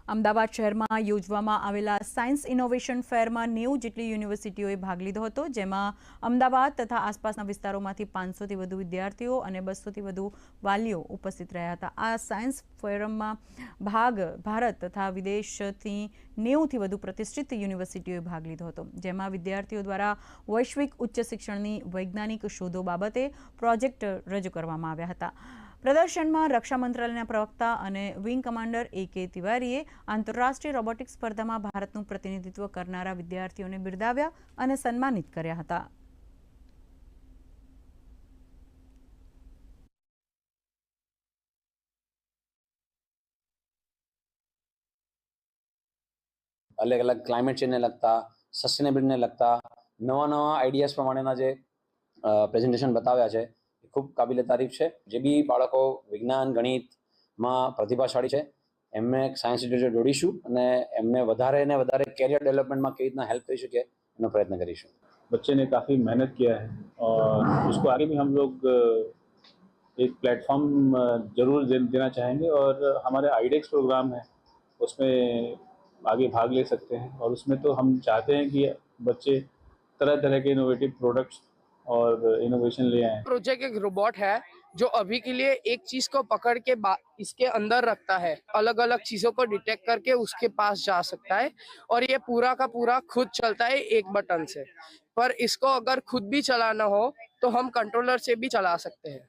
અમદાવાદ શહેરમાં યોજવામાં આવેલા સાયન્સ ઇનોવેશન ફેરમાં 90 જેટલી યુનિવર્સિટીઓએ ભાગ લીધો હતો, જેમાં અમદાવાદ તથા આસપાસના વિસ્તારોમાંથી 500થી વધુ વિદ્યાર્થીઓ અને 200થી વધુ વાલીઓ ઉપસ્થિત રહ્યા હતા. આ સાયન્સ ફોરમમાં ભારત તથા વિદેશથી 90થી વધુ પ્રતિષ્ઠિત યુનિવર્સિટીઓએ ભાગ લીધો હતો, જેમાં વિદ્યાર્થીઓ દ્વારા વૈશ્વિક ઉચ્ચ શિક્ષણની વૈજ્ઞાનિક શોધો બાબતે પ્રોજેક્ટ રજૂ કરવામાં આવ્યા હતા. પ્રદર્શનમાં રક્ષા મંત્રાલયના પ્રવક્તા અને વિંગ કમાન્ડર A.K. તિવારીએ આંતરરાષ્ટ્રીય રોબોટિક્સ સ્પર્ધામાં ભારતનું પ્રતિનિધિત્વ કરનારા વિદ્યાર્થીઓને બિરદાવ્યા અને સન્માનિત કર્યા હતા. अलग अलग क्लाइमेट चेंज ने लगता, सस्टेनेबिलिटी ने लगता नवा नवा आइडियाज प्रमाणेना जे प्रेजेंटेशन बताव्या છે ખૂબ કાબિલે તારીફ છે. જે બી બાળકો વિજ્ઞાન ગણિતમાં પ્રતિભાશાળી છે એમને સાયન્સ સિટી જોડીશું અને એમને વધારે ને વધારે કેરિयर डेवलपमेंट में કેવી રીતના હેલ્प કરી શકે એનો પ્રયત્ન કરીશું. बच्चे ने काफ़ी मेहनत किया है और उसको आगे भी हम लोग एक प्लेटफॉर्म जरूर देना चाहेंगे और हमारे आईडेक्स प्रोग्राम है उसमें आगे भाग ले सकते हैं और उसमें तो हम चाहते हैं कि बच्चे तरह तरह के इनोवेटिव प्रोडक्ट्स और इनोवेशन ले आए. प्रोजेक्ट एक रोबोट है जो अभी के लिए एक चीज को पकड़ के इसके अंदर रखता है, अलग अलग चीजों को डिटेक्ट करके उसके पास जा सकता है और ये पूरा का पूरा खुद चलता है एक बटन से. पर इसको अगर खुद भी चलाना हो तो हम कंट्रोलर से भी चला सकते हैं.